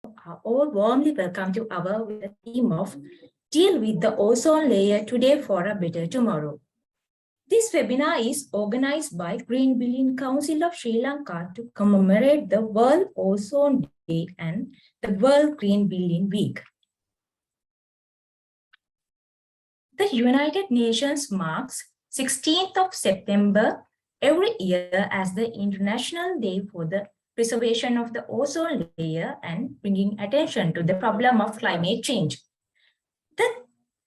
are all warmly welcome to our with the theme of Deal with the Ozone Layer Today for a Better Tomorrow. This webinar is organized by Green Building Council of Sri Lanka to commemorate the World Ozone Day and the World Green Building Week. The United Nations marks 16th of September every year as the International Day for the preservation of the ozone layer and bringing attention to the problem of climate change. The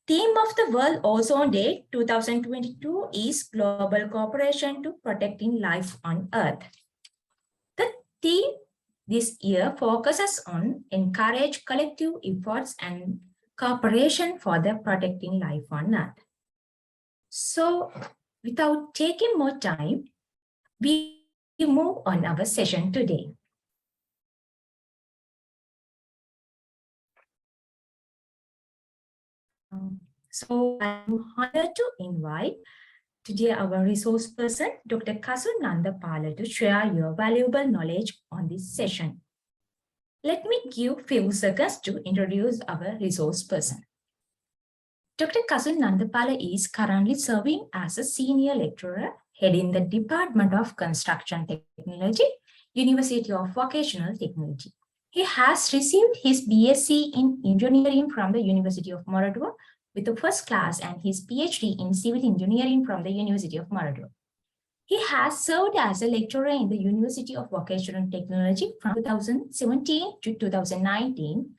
theme of the World Ozone Day 2022 is Global Cooperation to Protecting Life on Earth. The theme this year focuses on encourage collective efforts and cooperation for the protecting life on Earth. So, without taking more time, we move on our session today. So I'm honored to invite today our resource person, Dr. Kasun Nandapala, to share your valuable knowledge on this session. Let me give a few seconds to introduce our resource person. Dr. Kasun Nandapala is currently serving as a senior lecturer heading the Department of Construction Technology, University of Vocational Technology. He has received his BSc in Engineering from the University of Moradua with the first class and his PhD in Civil Engineering from the University of Moradua. He has served as a lecturer in the University of Vocational Technology from 2017 to 2019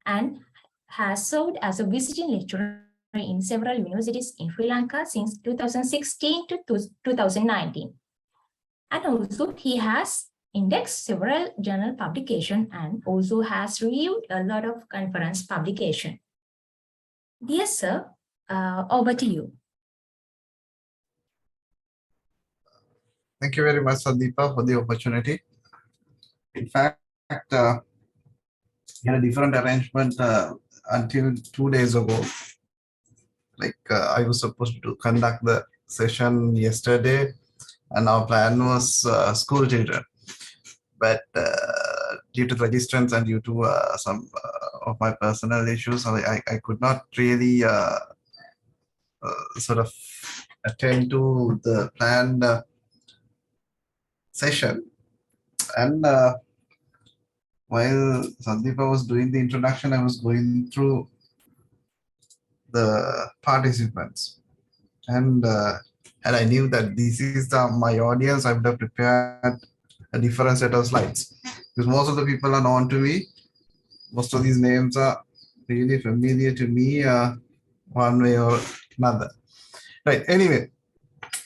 and has served as a visiting lecturer in several universities in Sri Lanka since 2016 to 2019. And also he has indexed several journal publications and also has reviewed a lot of conference publications. Dear sir, over to you. Thank you very much, Sandeepa, for the opportunity. In fact, we had a different arrangement until 2 days ago. I was supposed to conduct the session yesterday, and our plan was school children. But due to registrants and due to some of my personal issues, I could not really sort of attend to the planned session. And while Sandeepa was doing the introduction, I was going through the participants, and I knew that this is my audience, I would have prepared a different set of slides because most of the people are known to me. Most of these names are really familiar to me one way or another. Right. Anyway,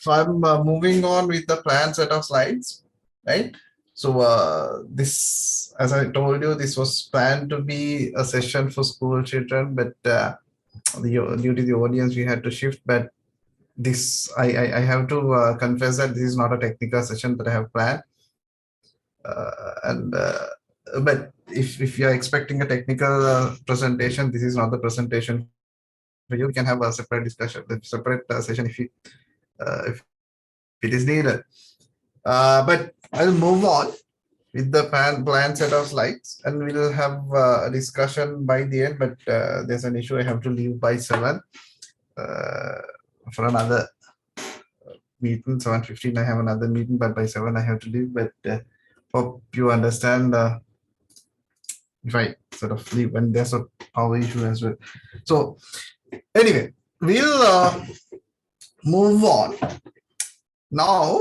so I'm moving on with the planned set of slides. Right. So this, as I told you, this was planned to be a session for school children, but due to the audience, we had to shift. But this, I have to confess that this is not a technical session that I have planned. But if you are expecting a technical presentation, this is not the presentation for you. We can have a separate discussion, a separate session if it is needed. But I'll move on with the planned set of slides, and we'll have a discussion by the end. But there's an issue. I have to leave by 7 for another meeting. 7:15 I have another meeting, but by 7 I have to leave. But hope you understand if I sort of leave, and there's a power issue as well. So anyway, we'll move on. Now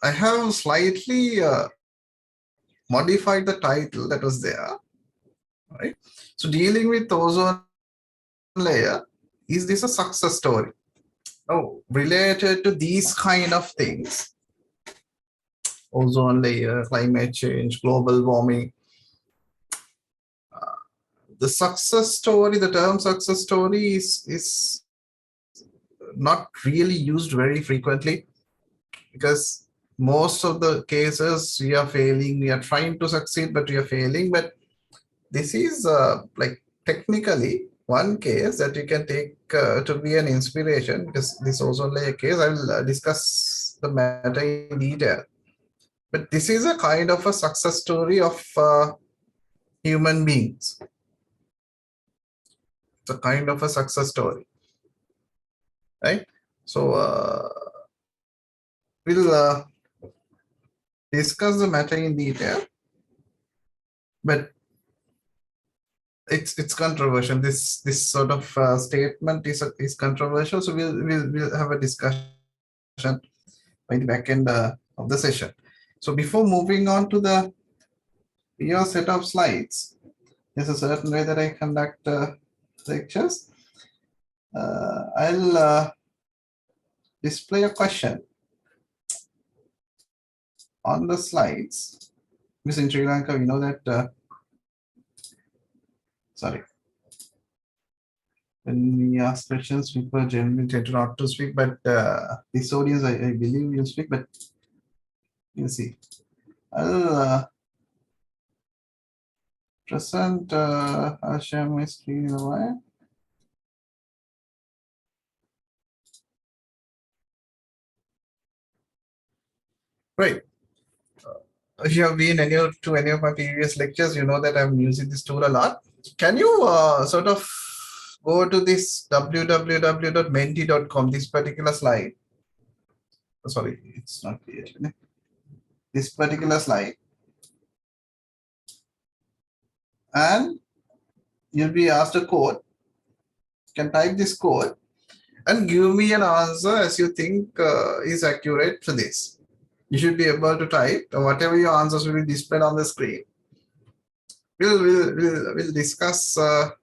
I have slightly modified the title that was there. Right. So dealing with ozone layer, is this a success story? Oh, related to these kind of things, ozone layer, climate change, global warming. The success story, the term success story is not really used very frequently, because most of the cases we are failing. We are trying to succeed, but we are failing. But this is like technically one case that you can take to be an inspiration, because this ozone layer case, I will discuss the matter in detail. But this is a kind of a success story of human beings. It's a kind of a success story, right? So we'll discuss the matter in detail, but it's controversial. This sort of statement is controversial. So we'll have a discussion by the back end of the session. So before moving on to the your set of slides, there's a certain way that I conduct lectures. I'll display a question on the slides. Because in Sri Lanka, we know that, sorry, when we ask questions, people generally tend to not to speak, but this audience, I believe will speak, but you'll see. I'll present, I'll share my screen in a while. Right. If you have been to any of my previous lectures, you know that I'm using this tool a lot. Can you sort of go to this www.menti.com, this particular slide? Oh, sorry, it's not created. This particular slide. And you'll be asked a code. You can type this code and give me an answer as you think is accurate to this. You should be able to type, or whatever your answers will be displayed on the screen. We'll discuss that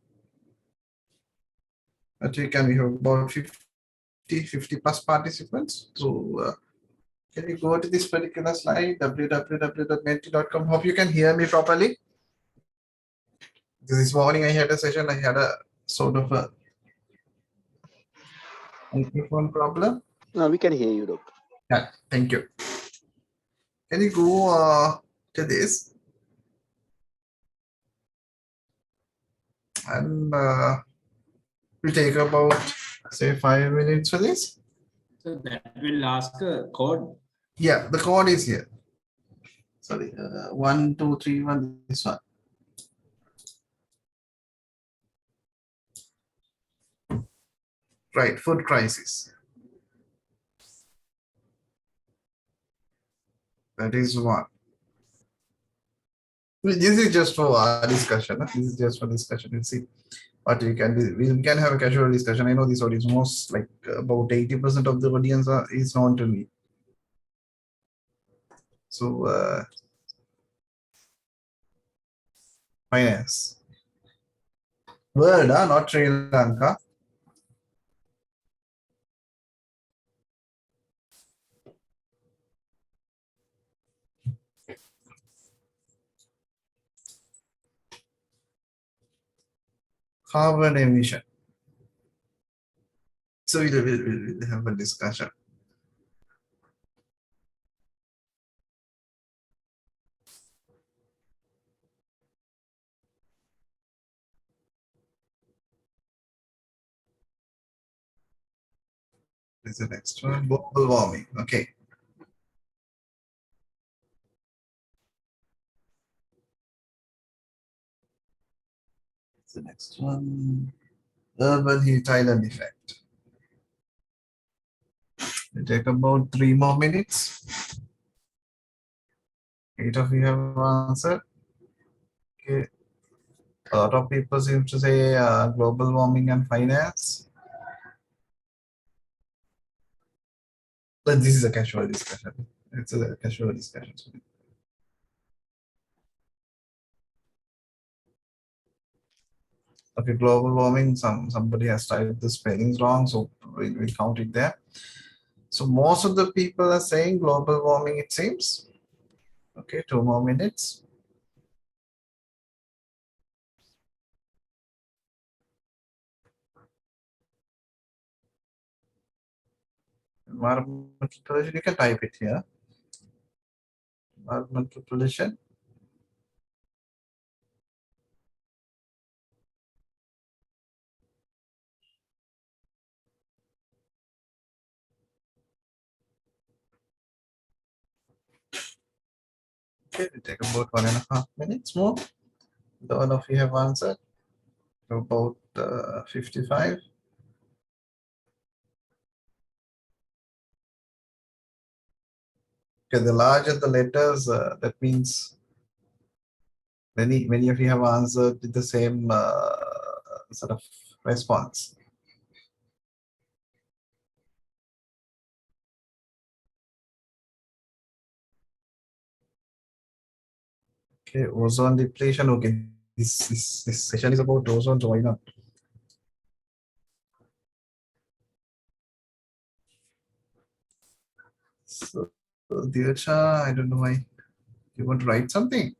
we have about 50 plus participants. So can you go to this particular slide, www.menti.com? Hope you can hear me properly. This morning I had a session, I had a sort of a microphone problem. No, we can hear you, Doctor. Yeah, thank you. Can you go to this? And we'll take about, say, 5 minutes for this. So that will ask a code. Yeah, the code is here. Sorry, 1, 2, 3, 1, this one. Right, food crisis. That is one. This is just for our discussion. This is just for discussion. We'll see what we can do. We can have a casual discussion. I know this audience, most like about 80% of the audience is known to me. So, finance. World, not Sri Lanka. Carbon emission. So we'll have a discussion. This is the next one, global warming. Okay. The next one, urban heat island effect. We take about 3 more minutes. 8 of you have answered. Okay. A lot of people seem to say global warming and finance. But this is a casual discussion. It's a casual discussion. Okay, global warming, somebody has typed the spellings wrong, so we count it there. So most of the people are saying global warming, it seems. Okay, 2 more minutes. Environmental pollution, you can type it here. Environmental pollution. Okay, we take about 1.5 minutes more. The one of you have answered about 55. Okay, the larger the letters, that means many of you have answered with the same sort of response. Okay, ozone depletion. Okay, this session is about ozone, so why not? So, Dirsha, I don't know why you want to write something.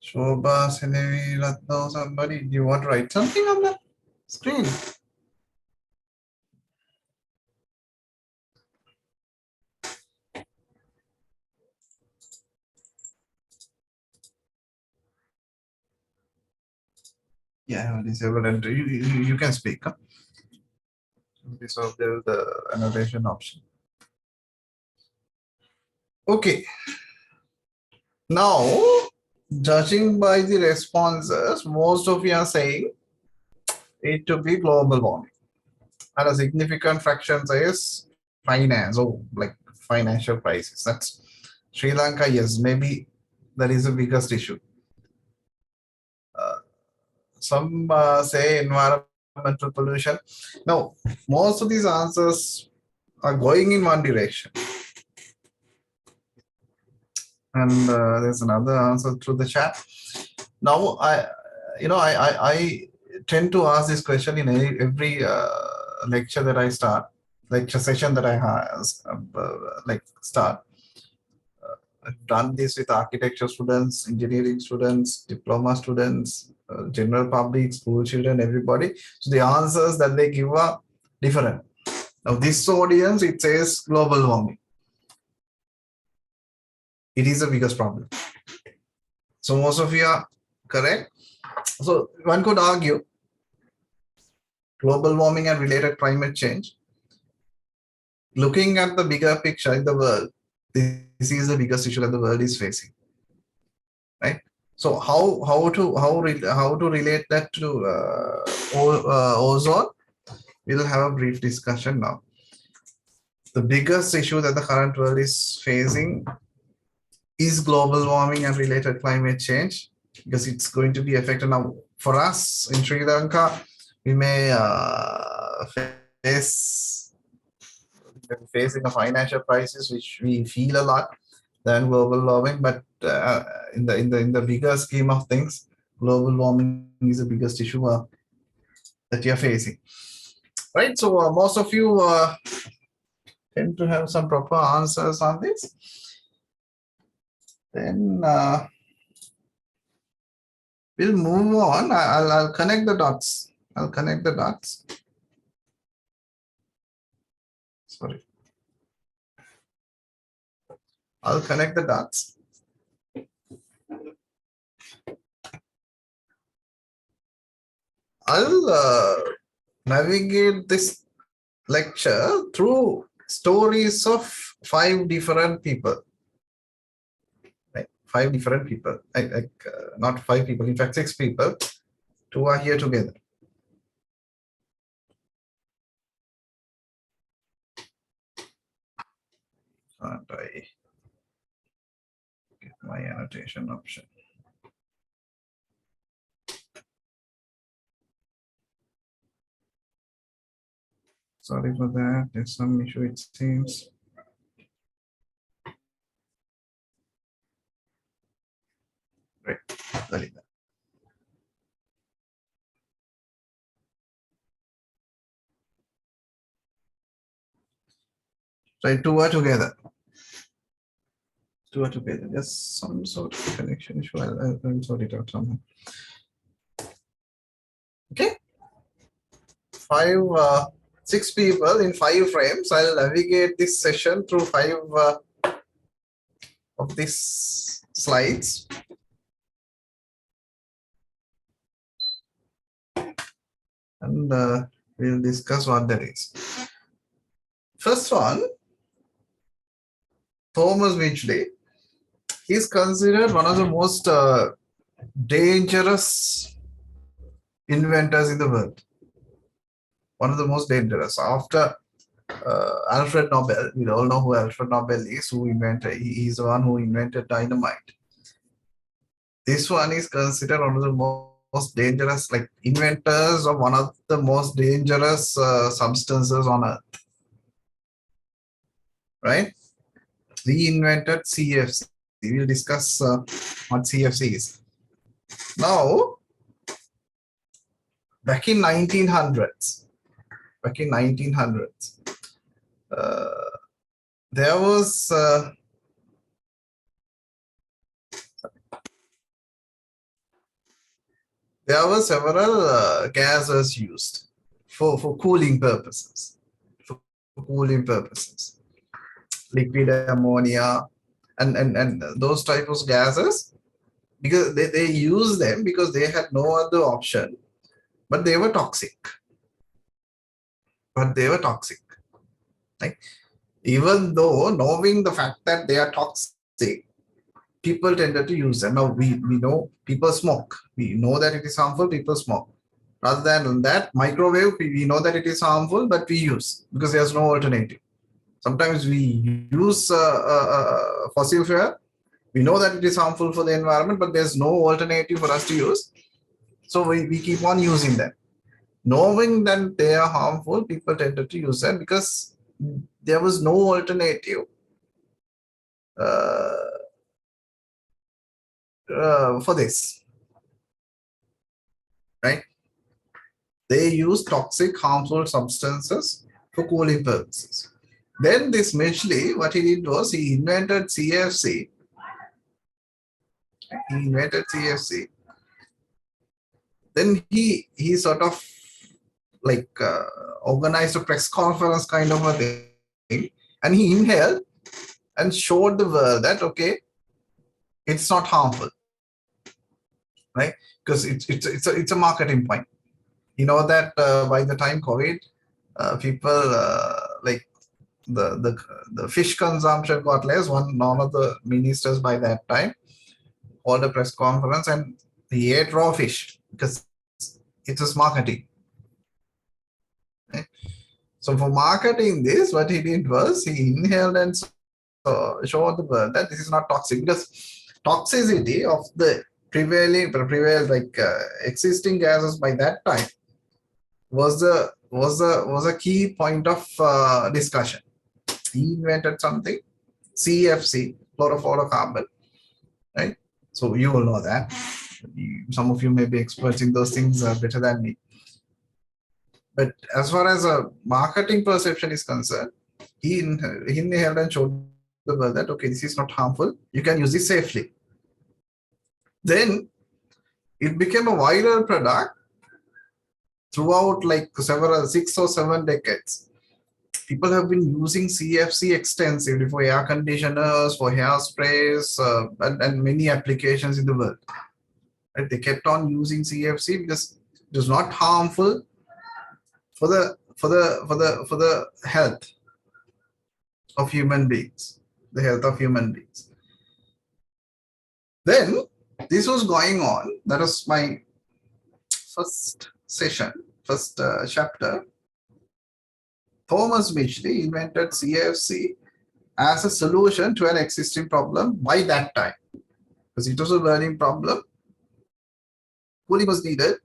Shobha, Senevi, Ratno, somebody, do you want to write something on the screen? Yeah, I have disabled and you can speak. Huh? So there's the annotation option. Okay. Now, judging by the responses, most of you are saying it to be global warming. And a significant fraction says finance, oh, like financial crisis. That's Sri Lanka, yes, maybe that is the biggest issue. Some say environmental pollution. Now, most of these answers are going in one direction. And there's another answer through the chat. Now, I tend to ask this question in every lecture that I start, lecture session that I start. I've done this with architecture students, engineering students, diploma students, general public, school children, everybody. So the answers that they give are different. Now this audience, it says global warming. It is the biggest problem. So most of you are correct. So one could argue global warming and related climate change. Looking at the bigger picture in the world, this is the biggest issue that the world is facing, right? So how to relate that to ozone? We'll have a brief discussion now. The biggest issue that the current world is facing is global warming and related climate change, because it's going to be affected now. For us in Sri Lanka, we may facing a financial crisis, which we feel a lot than global warming. But in the bigger scheme of things, global warming is the biggest issue that you're facing, right? So most of you tend to have some proper answers on this. Then we'll move on. I'll connect the dots. I'll connect the dots. Sorry. I'll connect the dots. I'll navigate this lecture through stories of 5 different people. Right? 5 different people. Not 5 people, in fact 6 people. 2 are here together. And I get my annotation option. Sorry for that. There's some issue, it seems. Right. Very good. So 2 are together. 2 are together. There's some sort of connection issue. I'll sort it out somehow. Okay. 6 people in 5 frames. I'll navigate this session through 5 of these slides. and we'll discuss what that is. First one, Thomas Mitchell. He's considered one of the most dangerous inventors in the world. One of the most dangerous. After Alfred Nobel, we all know who Alfred Nobel is, he's the one who invented dynamite. This one is considered one of the most dangerous, like inventors of one of the most dangerous substances on earth. Right? He invented CFC. We will discuss what CFC is. Now, back in 1900s, there was several gases used for cooling purposes. Liquid ammonia and those types of gases, because they use them because they had no other option, but they were toxic. Like, even though knowing the fact that they are toxic, people tended to use them. Now we know people smoke. We know that it is harmful, people smoke. Rather than that, microwave, we know that it is harmful, but we use because there's no alternative. Sometimes we use fossil fuel. We know that it is harmful for the environment, but there's no alternative for us to use. So we keep on using them. Knowing that they are harmful, people tended to use them because there was no alternative for this. Right? They use toxic, harmful substances for cooling purposes. Then this Mitchell, what he did was he invented CFC. Then he sort of like organized a press conference kind of a thing, and he inhaled and showed the world that okay, it's not harmful, right? Because it's a marketing point. You know that by the time COVID, people like the fish consumption got less. One of the ministers by that time called a press conference and he ate raw fish because it was marketing. Right? So for marketing this, what he did was he inhaled and showed the world that this is not toxic, because toxicity of the existing gases by that time was a key point of discussion. He invented something, CFC, chlorofluorocarbon, right? So you all know that. Some of you may be experts in those things better than me. But as far as a marketing perception is concerned, he inhaled and showed the world that okay, this is not harmful. You can use it safely. Then it became a viral product throughout like 6 or 7 decades. People have been using CFC extensively for air conditioners, for hairsprays, and many applications in the world. Right? They kept on using CFC because it is not harmful for the health of human beings, Then this was going on. That was my first session, first chapter. Thomas Mitchell invented CFC as a solution to an existing problem by that time, because it was a burning problem. Cooling was needed.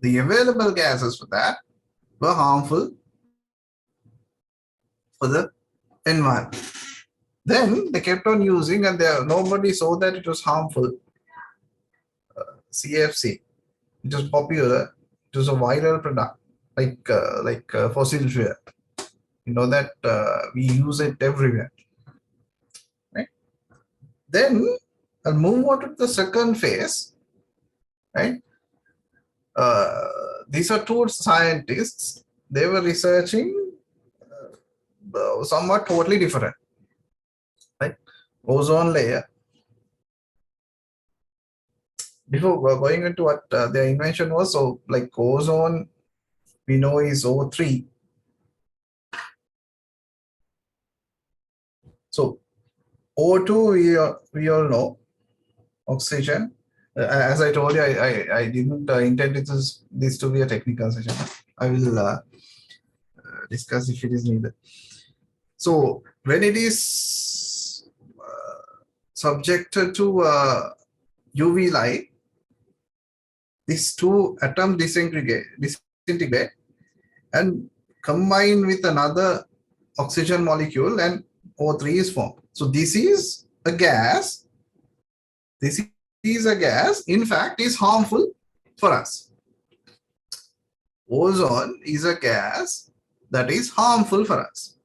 The available gases for that were harmful for the environment. Then they kept on using, and nobody saw that it was harmful. CFC, it was popular. It was a viral product, like fossil fuel. You know that we use it everywhere. Right? Then I'll move on to the second phase. Right? These are two scientists. They were researching somewhat totally different. Right? Ozone layer. before going into what their invention was, so like ozone, we know is O3. So O2, we all know, oxygen. As I told you, I didn't intend this to be a technical session. I will discuss if it is needed. So when it is subjected to UV light, these two atoms disintegrate and combine with another oxygen molecule, and O3 is formed. So this is a gas. This is a gas, in fact, is harmful for us. Ozone is a gas that is harmful for us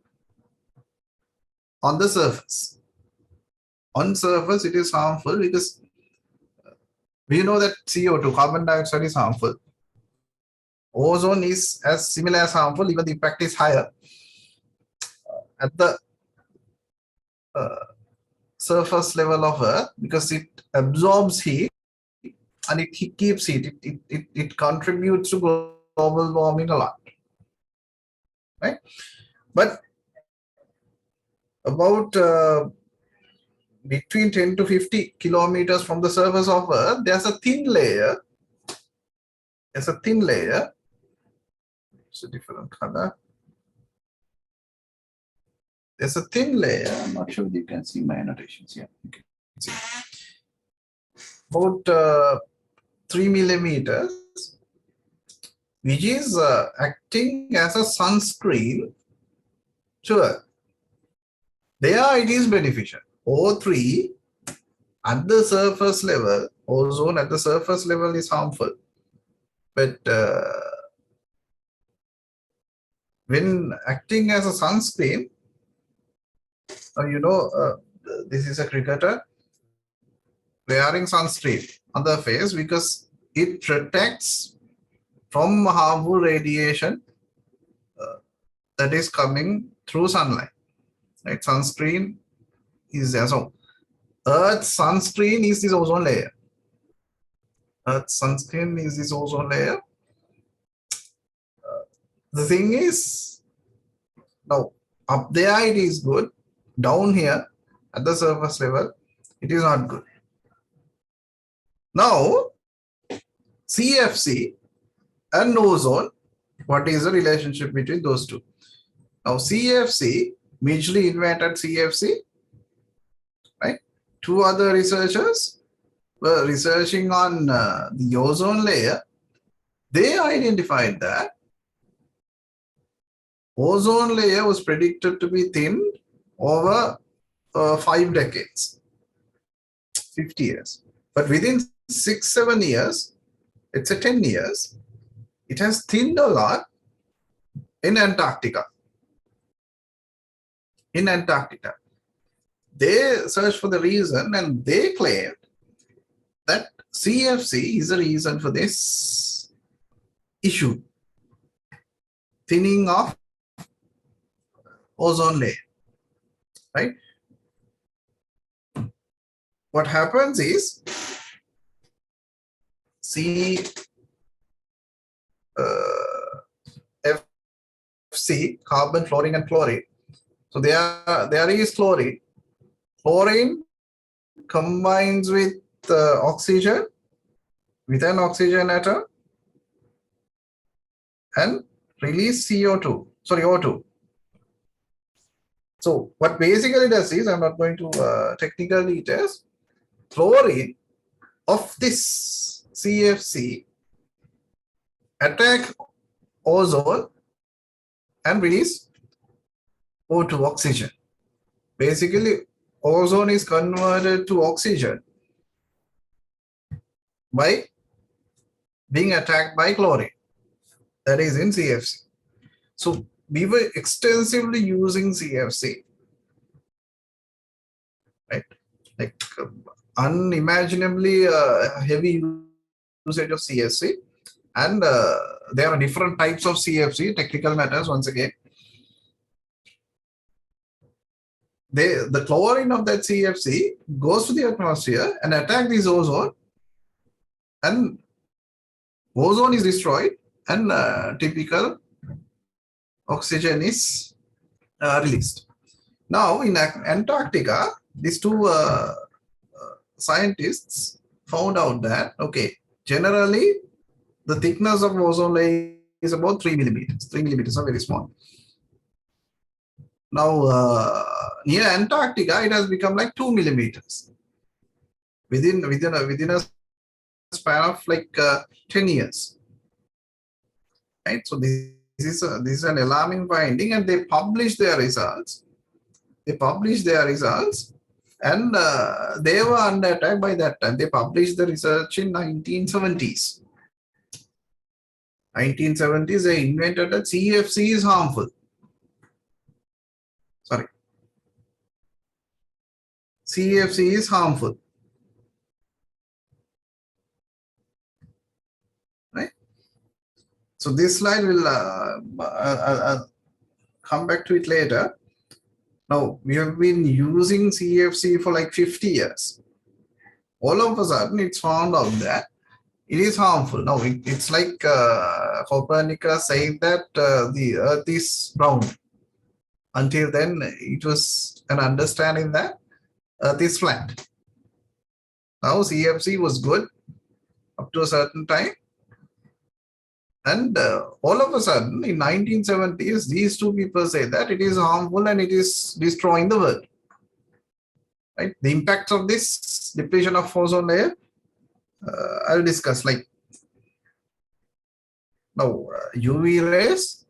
on the surface. On surface, it is harmful because we know that CO2, carbon dioxide, is harmful. Ozone is as similar as harmful, even the impact is higher at the surface level of Earth because it absorbs heat and it keeps heat. It contributes to global warming a lot, right? But about between 10 to 50 kilometers from the surface of Earth, there's a thin layer. There's a thin layer. It's a different color. There's a thin layer. I'm not sure if you can see my annotations here. You can see. About 3 millimeters, which is acting as a sunscreen to Earth. There it is beneficial. O3 at the surface level, ozone at the surface level is harmful. But when acting as a sunscreen, this is a cricketer wearing sunscreen on the face because it protects from harmful radiation that is coming through sunlight. Right? Sunscreen is there. So Earth's sunscreen is this ozone layer. Earth's sunscreen is this ozone layer. The thing is, now up there it is good. Down here at the surface level, it is not good. Now, CFC and ozone, what is the relationship between those two? Now, CFC, mutually invented CFC, right? Two other researchers were researching on the ozone layer. They identified that ozone layer was predicted to be thinned over 5 decades, 50 years. But within 6-7 years, it's a 10 years, it has thinned a lot in Antarctica. In Antarctica. They searched for the reason and they claimed that CFC is the reason for this issue, thinning of ozone layer, right? What happens is CFC, carbon, fluorine, and chlorine. So there is chlorine. Chlorine combines with oxygen, with an oxygen atom, and release O2. So what basically does is, I'm not going to technical details, chlorine of this CFC attack ozone and release O2, oxygen. Basically, ozone is converted to oxygen by being attacked by chlorine. That is in CFC. So we were extensively using CFC, right? Like unimaginably heavy usage of CFC. And there are different types of CFC, technical matters once again. The chlorine of that CFC goes to the atmosphere and attack this ozone and ozone is destroyed, and typical oxygen is released. Now in Antarctica, these two scientists found out that, okay, generally the thickness of ozone layer is about 3 millimeters. 3 millimeters are very small. Now near Antarctica, it has become like 2 millimeters within a span of like 10 years. Right. So this is an alarming finding, and they published their results. And they were under attack by that time. They published the research in 1970s. 1970s, they invented that CFC is harmful. Sorry. CFC is harmful. Right? So this slide will, I'll come back to it later. Now, we have been using CFC for like 50 years. All of a sudden, it's found out that it is harmful. Now, it's like Copernicus saying that the Earth is round. Until then, it was an understanding that Earth is flat. Now, CFC was good up to a certain time. And all of a sudden, in 1970s, these two people say that it is harmful and it is destroying the world. Right? The impact of this depletion of ozone layer, I'll discuss. Like now, UV rays.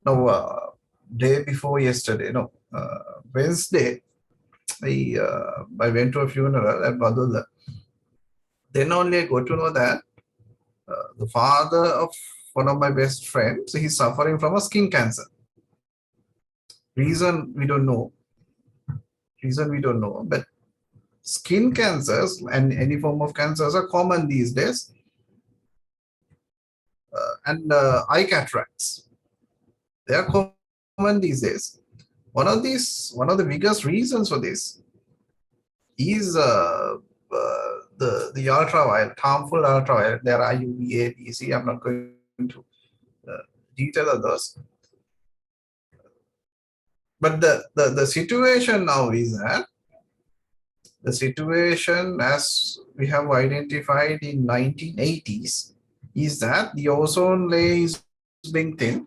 Now, day before yesterday, Wednesday, I went to a funeral at Badula. Then only I got to know that the father of one of my best friends, he's suffering from a skin cancer. Reason we don't know, but skin cancers and any form of cancers are common these days. And eye cataracts, they are common these days. One of the biggest reasons for this is the ultraviolet, harmful ultraviolet. There are UVA, A, B, C. I'm not going to detail of those. But the situation now is that the situation, as we have identified in 1980s, is that the ozone layer is being thinned.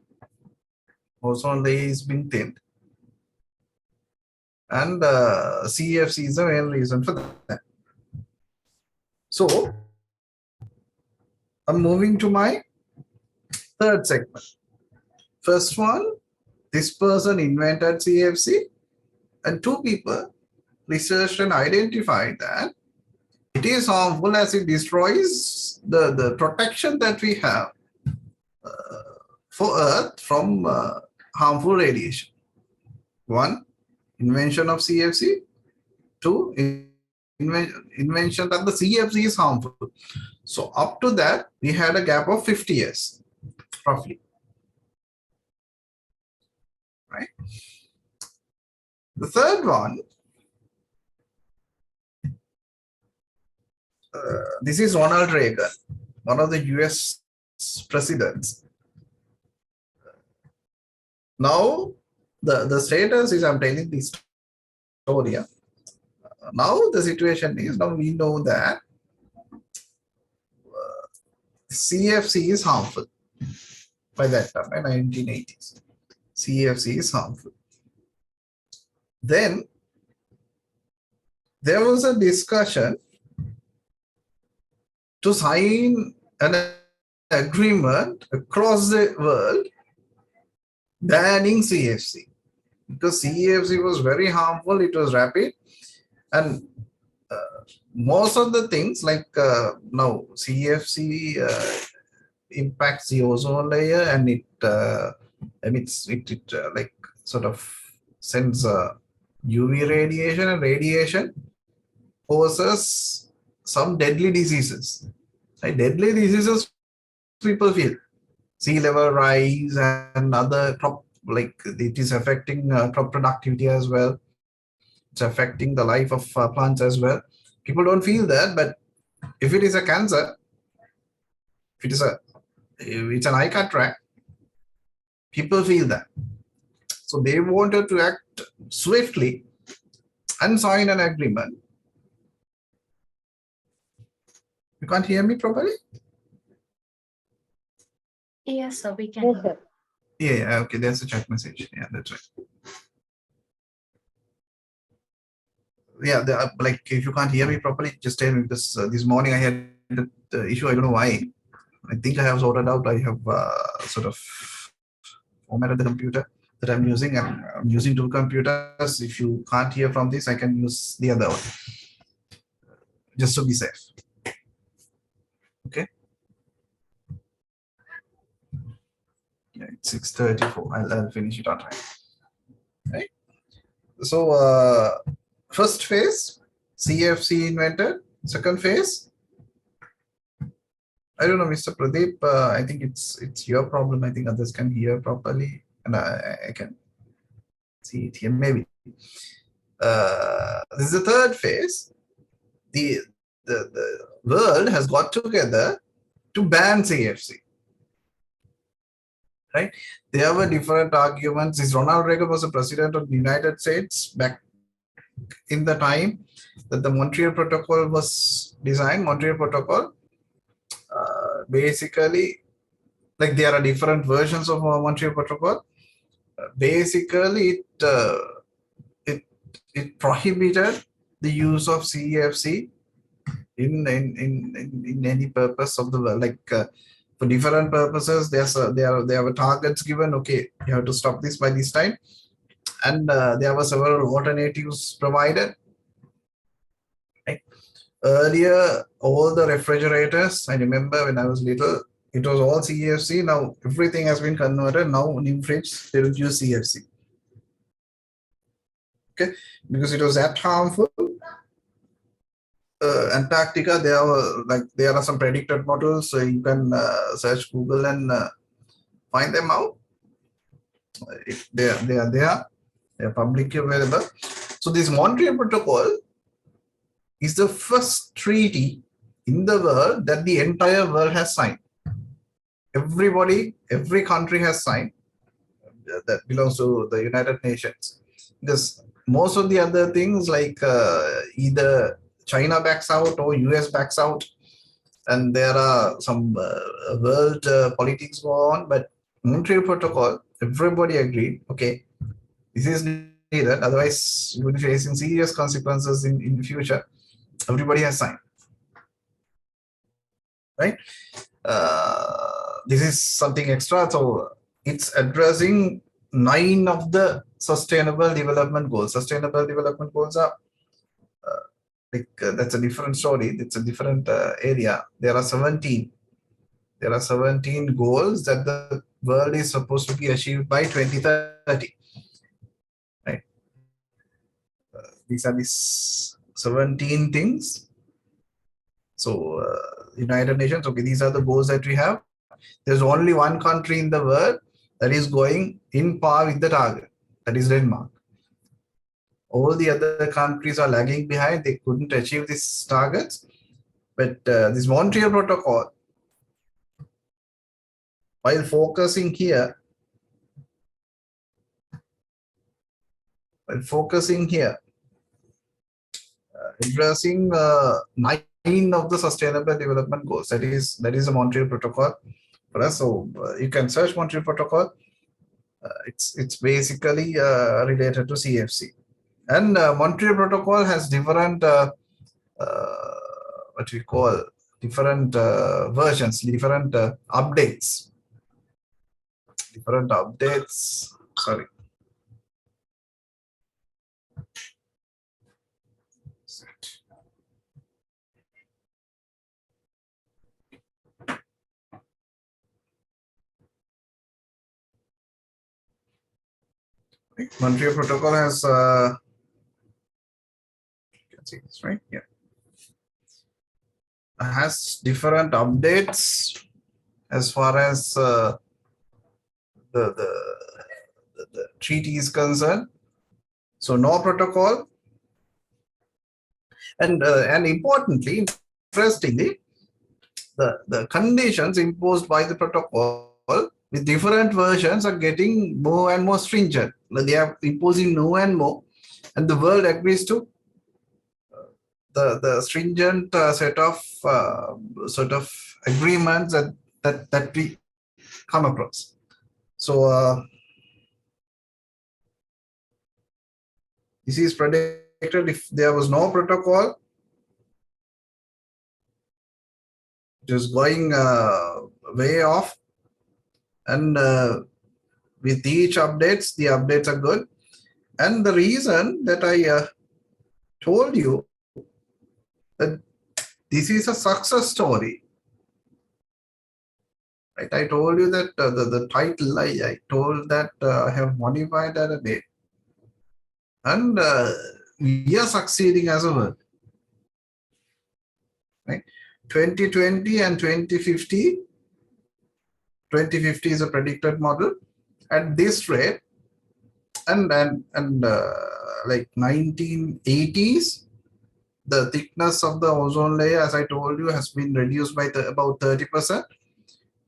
Ozone layer is being thinned. And CFC is the main reason for that. So I'm moving to my third segment. First one, this person invented CFC, and two people researched and identified that it is harmful as it destroys the protection that we have for Earth from harmful radiation. One, invention of CFC. Two, invention that the CFC is harmful. So up to that, we had a gap of 50 years, roughly. Right? The third one, this is Ronald Reagan, one of the US presidents. Now, the status is, I'm telling this story. Now the situation is, now we know that CFC is harmful by that time, in 1980s. CFC is harmful. Then there was a discussion to sign an agreement across the world banning CFC, because CFC was very harmful, it was rapid, and most of the things like now CFC impacts the ozone layer, and it emits like sort of sends UV radiation, and radiation causes some deadly diseases. Right? Deadly diseases people feel. Sea level rise and other crop, like it is affecting crop productivity as well. It's affecting the life of plants as well. People don't feel that, but if it is a cancer, if it's an ICAT track, people feel that. So they wanted to act swiftly and sign an agreement. You can't hear me properly? Yes, sir, we can. Yes, sir. Yeah, okay, there's a chat message. Yeah, that's right. Yeah, like if you can't hear me properly, just tell me, because this morning I had the issue. I don't know why. I think I have sorted out. I have sort of formatted the computer that I'm using, and I'm using two computers. If you can't hear from this, I can use the other one, just to be safe. Okay. Yeah, it's 6:34. I'll finish it on time. Right. So first phase, CFC invented. Second phase, I don't know, Mr. Pradeep. I think it's your problem. I think others can hear properly, and I can see it here. Maybe this is the third phase. The world has got together to ban CFC. Right? There were different arguments. This Ronald Reagan was the president of the United States back in the time that the Montreal Protocol was designed. Montreal Protocol, basically, like there are different versions of Montreal Protocol. Basically, it prohibited the use of CFC in any purpose of the world. Like for different purposes, there were targets given. Okay, you have to stop this by this time, and there were several alternatives provided. Right? Earlier, all the refrigerators, I remember when I was little, it was all CFC. Now everything has been converted. Now new fridge, they don't use CFC. Okay, because it was that harmful. Antarctica, there are some predicted models, so you can search Google and find them out. They are there. They are publicly available. So this Montreal Protocol is the first treaty in the world that the entire world has signed. Every country has signed that belongs to the United Nations. Because most of the other things, like either China backs out or US backs out, and there are some world politics go on, but Montreal Protocol, everybody agreed, okay, this is needed, otherwise you will be facing serious consequences in the future. Everybody has signed. Right? This is something extra. So it's addressing 9 of the Sustainable Development Goals. Sustainable Development Goals are that's a different story. It's a different area. There are 17. There are 17 goals that the world is supposed to be achieved by 2030. Right? These are these 17 things. So United Nations, okay, these are the goals that we have. There's only one country in the world that is going in par with the target. That is Denmark. All the other countries are lagging behind. They couldn't achieve these targets. But this Montreal Protocol, while focusing here, addressing 9 of the Sustainable Development Goals. That is the Montreal Protocol for us. So you can search Montreal Protocol. It's basically related to CFC. And Montreal Protocol has different what we call different versions, different updates. Sorry. Montreal Protocol has you can see this, right? Yeah. Has different updates as far as the treaty is concerned. So no protocol, and importantly, interestingly, the conditions imposed by the protocol with different versions are getting more and more stringent. They are imposing more and more, and the world agrees to the stringent set of sort of agreements that we come across. So this is predicted if there was no protocol. It is going way off, and with each updates, the updates are good. And the reason that I told you that this is a success story, right? I told you that the title, I told that I have modified that a bit, and we are succeeding as a world, right? 2020 and 2050. 2050 is a predicted model at this rate, and like 1980s, the thickness of the ozone layer, as I told you, has been reduced by about 30%.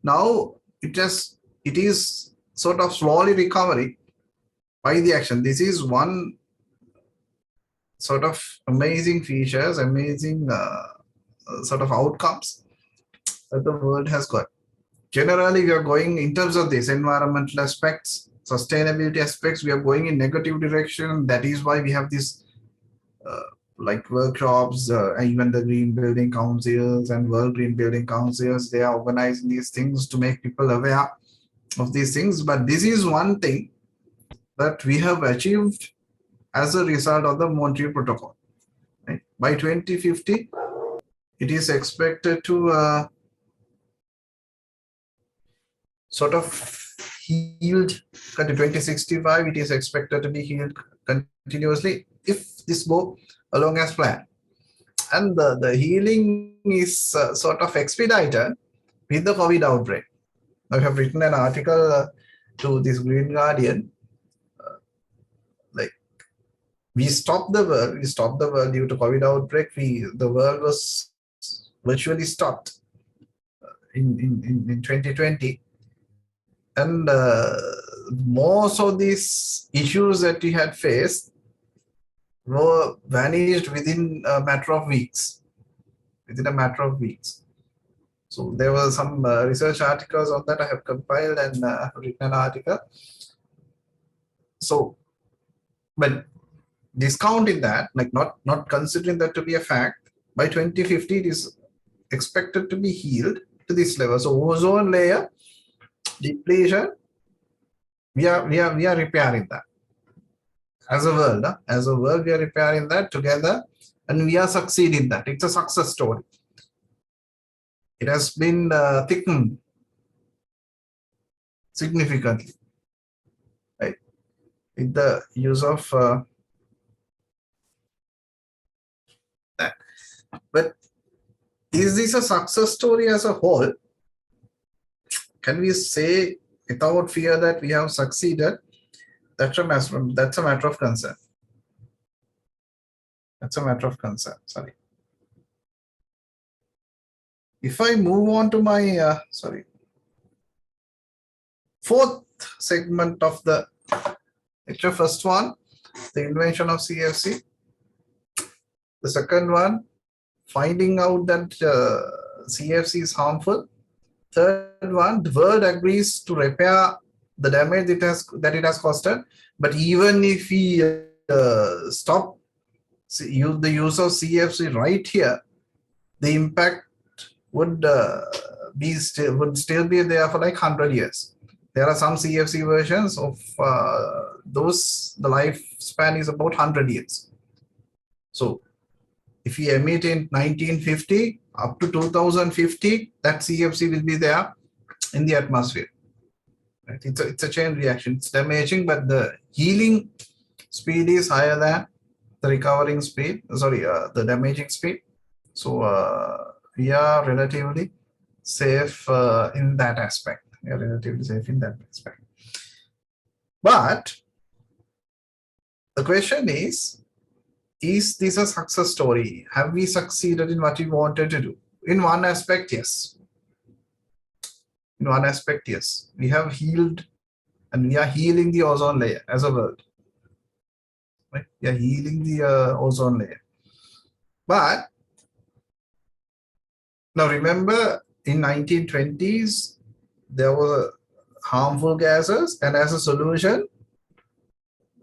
Now it is sort of slowly recovering by the action. This is one sort of amazing features, amazing sort of outcomes that the world has got. Generally, we are going in terms of this environmental aspects, sustainability aspects, we are going in negative direction. That is why we have this like workshops, even the green building councils and world green building councils, they are organizing these things to make people aware of these things. But this is one thing that we have achieved as a result of the Montreal Protocol. Right? By 2050, it is expected to sort of healed. At 2065, it is expected to be healed continuously if this go along as planned. And the healing is sort of expedited with the COVID outbreak. I have written an article to this Green Guardian. Like, we stopped the world due to COVID outbreak. The world was virtually stopped in 2020. And most of these issues that we had faced were vanished within a matter of weeks. So there were some research articles on that I have compiled and have written an article. So, but discounting that, like not considering that to be a fact, by 2050 it is expected to be healed to this level. So ozone layer depletion, we are repairing that as a world. We are repairing that together, and we are succeeding that. It's a success story. It has been thickened significantly, right, with the use of that. But is this a success story as a whole? Can we say without fear that we have succeeded? That's a matter of concern. Sorry. If I move on to my fourth segment of the lecture, first one, the invention of CFC. The second one, finding out that CFC is harmful. Third one, the world agrees to repair the damage it has caused. But even if we stop the use of CFC right here, the impact would still be there for like 100 years. There are some CFC versions of those, the lifespan is about 100 years. So if we emit in 1950 up to 2050, that CFC will be there in the atmosphere. Right? It's a chain reaction. It's damaging, but the healing speed is higher than the recovering speed. The damaging speed. So we are relatively safe in that aspect. But the question is this a success story? Have we succeeded in what we wanted to do? in one aspect, yes. In one aspect, yes. We have healed and we are healing the ozone layer as a world. Right? We are healing the ozone layer. But now remember, in 1920s, there were harmful gases, and as a solution,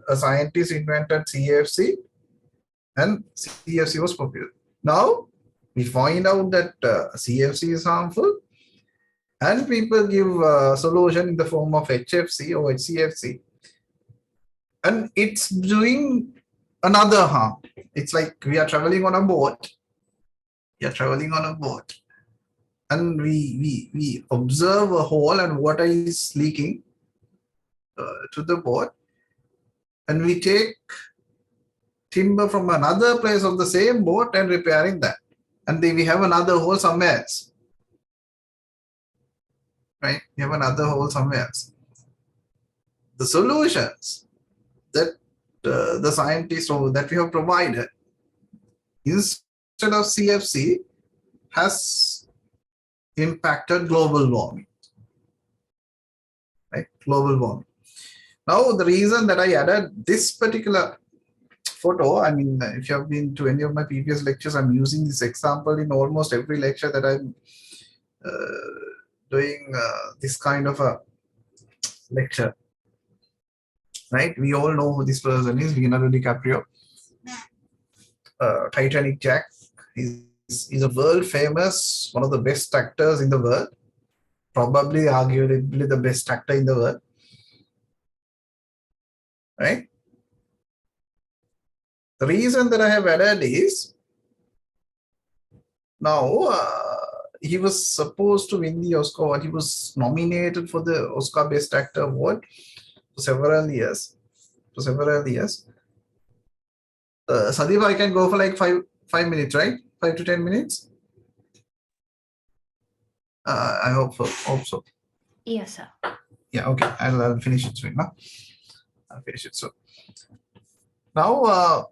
a scientist invented CFC, and CFC was popular. Now we find out that CFC is harmful, and people give a solution in the form of HFC or HCFC, and it's doing another harm. It's like we are traveling on a boat. We are traveling on a boat, and we observe a hole and water is leaking to the boat, and we take timber from another place of the same boat and repairing that, and then we have another hole somewhere else, right? We have another hole somewhere else. The solutions that the scientists or that we have provided instead of CFC has impacted global warming, right? Global warming. Now, the reason that I added this particular photo, I mean, if you have been to any of my previous lectures, I'm using this example in almost every lecture that I'm doing this kind of a lecture, right? We all know who this person is, Leonardo DiCaprio, Titanic Jack. He's a world famous, one of the best actors in the world, probably arguably the best actor in the world, right? The reason that I have added is now he was supposed to win the Oscar award. He was nominated for the Oscar Best Actor award for several years. Sandeep, I can go for like five minutes, right? 5 to 10 minutes. I hope so. Yes, sir. Yeah, okay. I'll finish it soon. I'll finish it soon. Now,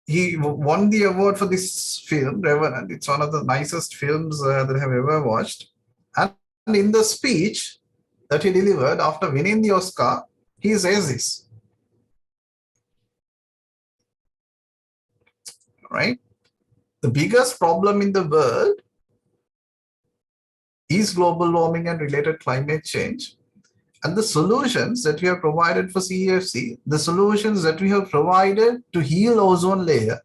he won the award for this film, Revenant. It's one of the nicest films that I have ever watched. And in the speech that he delivered after winning the Oscar, he says this, right? The biggest problem in the world is global warming and related climate change. And the solutions that we have provided for CFC, the solutions that we have provided to heal ozone layer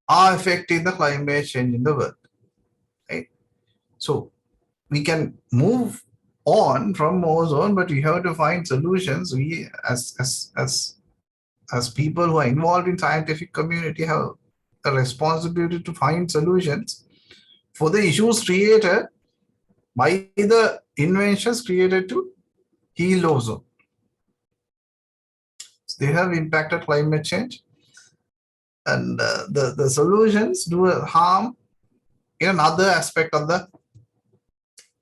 are affecting the climate change in the world, right? So we can move on from ozone, but we have to find solutions. We as people who are involved in scientific community have a responsibility to find solutions for the issues created by the inventions created to heal ozone. They have impacted climate change, and the solutions do harm in another aspect of the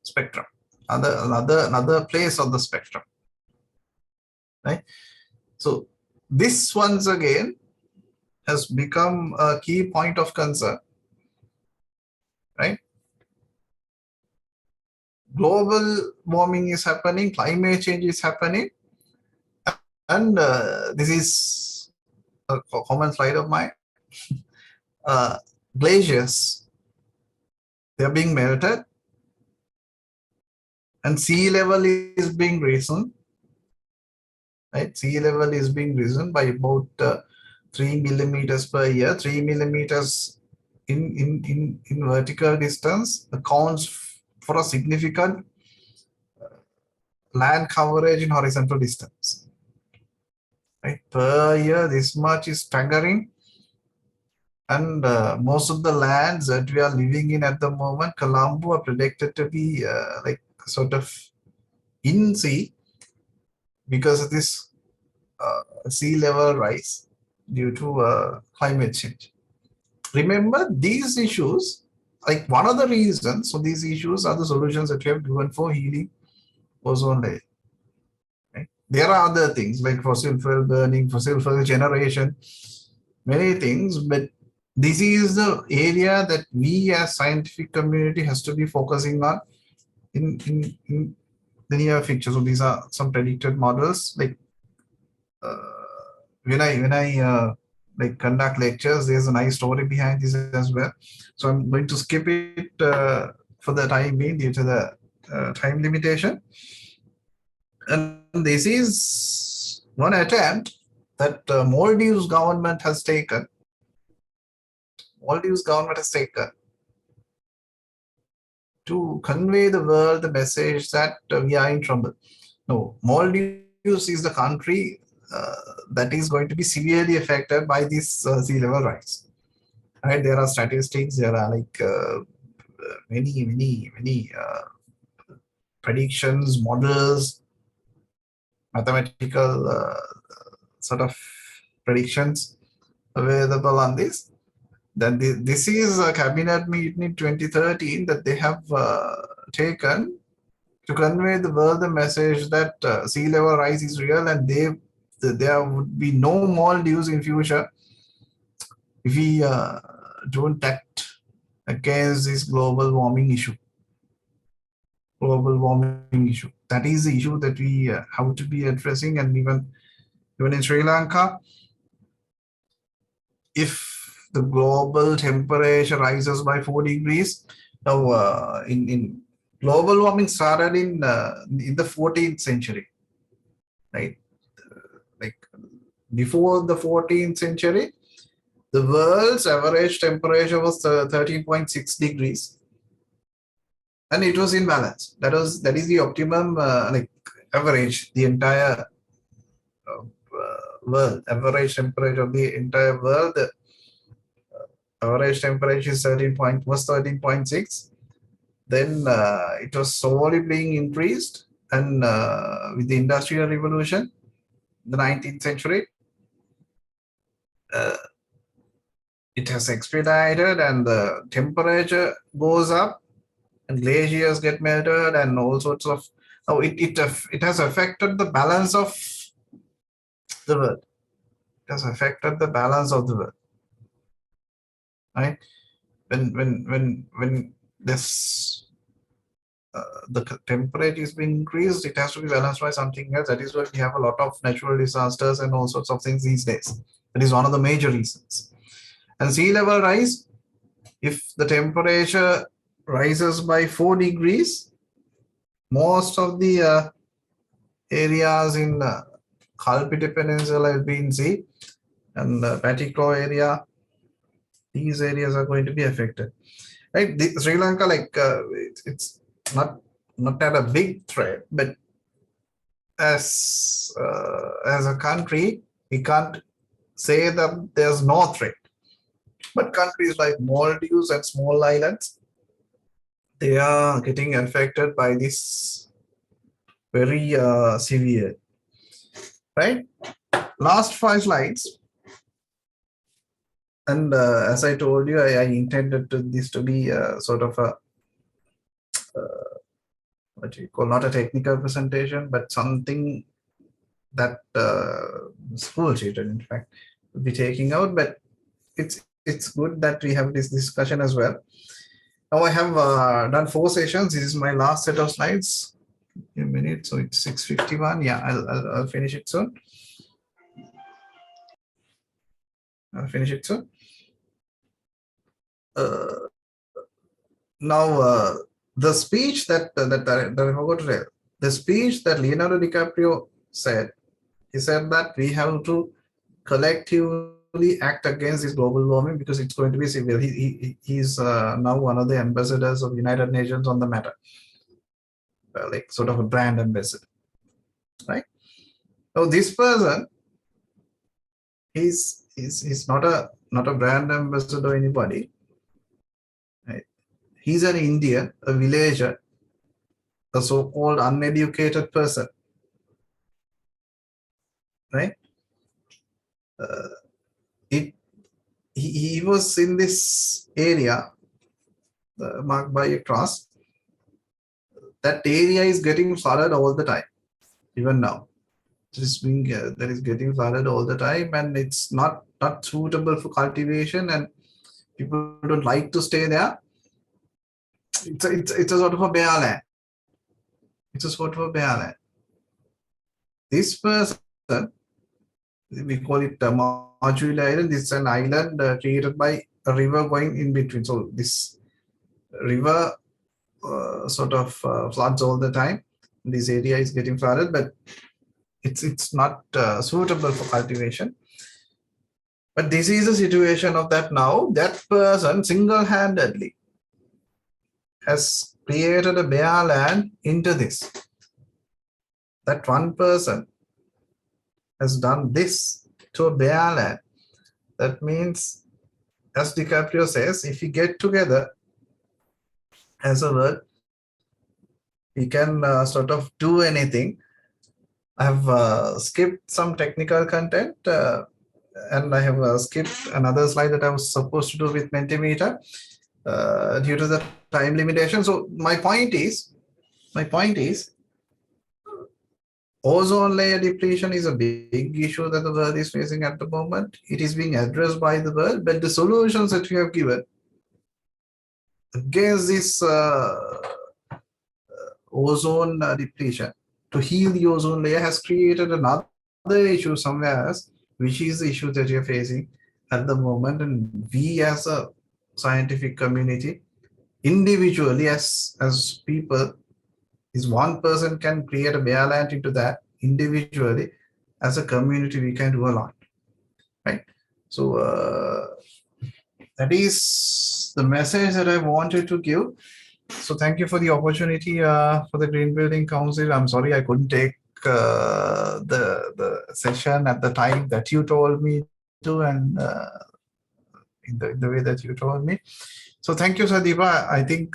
spectrum, another place of the spectrum, right? So this once again has become a key point of concern, right? Global warming is happening, climate change is happening, and this is a common slide of mine. Glaciers, they are being melted, and sea level is being risen, right? Sea level is being risen by about 3 millimeters per year. 3 millimeters in vertical distance accounts for a significant land coverage in horizontal distance, right? Per year, this much is staggering. And most of the lands that we are living in at the moment, Colombo, are predicted to be like sort of in sea because of this sea level rise due to climate change. Remember, these issues, like one of the reasons for these issues are the solutions that we have given for healing ozone layer. Right? There are other things like fossil fuel burning, fossil fuel generation, many things, but this is the area that we as scientific community has to be focusing on in the near future. So these are some predicted models. Like when I like conduct lectures, there's a nice story behind this as well. So I'm going to skip it for the time being due to the time limitation. And this is one attempt that Maldives government has taken. Maldives government has taken to convey the world the message that we are in trouble. No, Maldives is the country that is going to be severely affected by this sea level rise. Right? There are statistics. There are like many predictions, models, mathematical sort of predictions available on this. Then this is a cabinet meeting in 2013 that they have taken to convey the world the message that sea level rise is real, and there would be no Maldives in future if we don't act against this global warming issue. Global warming issue. That is the issue that we have to be addressing, and even in Sri Lanka, if the global temperature rises by 4 degrees, now in global warming started in the 14th century, right? Like before the 14th century, the world's average temperature was 13.6 degrees, and it was in balance. That is the optimum like average. The entire world average temperature of the entire world. Average temperature is 13.6. Then it was slowly being increased, and with the Industrial Revolution, the 19th century, it has expedited, and the temperature goes up, and glaciers get melted, and all sorts of. Now it has affected the balance of the world. It has affected the balance of the world, right? When this the temperature is being increased, it has to be balanced by something else. That is why we have a lot of natural disasters and all sorts of things these days. That is one of the major reasons. And sea level rise, if the temperature rises by 4 degrees, most of the areas in Kalpiti Peninsula will be in sea, and Patiklo area, these areas are going to be affected. Right? Sri Lanka, like it's not at a big threat, but as a country, we can't say that there's no threat. But countries like Maldives and small islands, they are getting affected by this very severe. Right? Last 5 slides. And as I told you, I intended this to be sort of a what you call, not a technical presentation, but something that school children, in fact, will be taking out. But it's good that we have this discussion as well. Now I have done 4 sessions. This is my last set of slides. A minute, so it's 6:51. Yeah, I'll finish it soon. I'll finish it soon. Now the speech that I forgot to tell. The speech that Leonardo DiCaprio said, he said that we have to collectively act against this global warming because it's going to be severe. He's now one of the ambassadors of United Nations on the matter, like sort of a brand ambassador, right? So this person, he's not a brand ambassador or anybody. Right? He's an Indian, a villager, a so-called uneducated person, right? He was in this area marked by a cross. That area is getting flooded all the time, even now. That is getting flooded all the time, and it's not suitable for cultivation. And People don't like to stay there. It's a sort of a bare land. It's a sort of a bare land. This person, we call it Marjul Island. This is an island created by a river going in between. So this river sort of floods all the time. This area is getting flooded, but it's not suitable for cultivation. But this is the situation of that now. That person single-handedly has created a bare land into this. That one person has done this to a bare land. That means, as DiCaprio says, if we get together as a world, we can sort of do anything. I have skipped some technical content and I have skipped another slide that I was supposed to do with Mentimeter due to the time limitation. So my point is, ozone layer depletion is a big issue that the world is facing at the moment. It is being addressed by the world, but the solutions that we have given against this ozone depletion to heal the ozone layer has created another issue somewhere else, which is the issue that we are facing at the moment. And we as a scientific community, individually as people, is one person can create a bare land into that. Individually, as a community, we can do a lot, right? So that is the message that I wanted to give. So thank you for the opportunity for the Green Building Council. I'm sorry I couldn't take the session at the time that you told me to, and in the way that you told me. So thank you, Sadipa. I think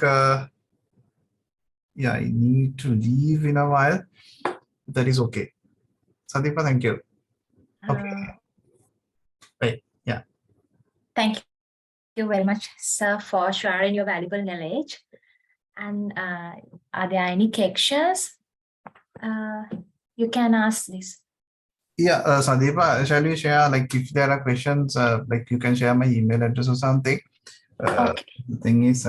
yeah, I need to leave in a while. That is okay. Sadipa, thank you. Okay. Right. Yeah. Thank you very much, sir, for sharing your valuable knowledge. And are there any questions? You can ask this. Yeah, Sandeepa, shall we share, like, if there are questions, like you can share my email address or something. Okay. The thing is,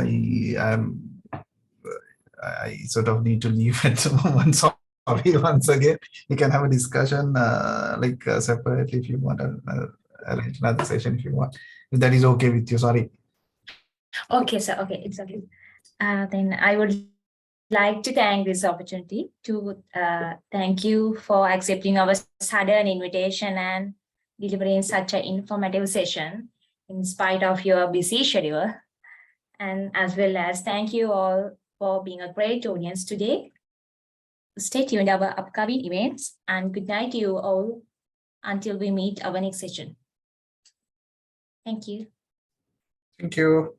I sort of need to leave at the moment. Sorry, once again. We can have a discussion separately if you want, arrange another session if you want. If that is okay with you, sorry. Okay, sir. Okay, it's okay. Then I would like to thank this opportunity to thank you for accepting our sudden invitation and delivering such an informative session in spite of your busy schedule. And as well as thank you all for being a great audience today. Stay tuned our upcoming events, and good night to you all until we meet our next session. Thank you. Thank you.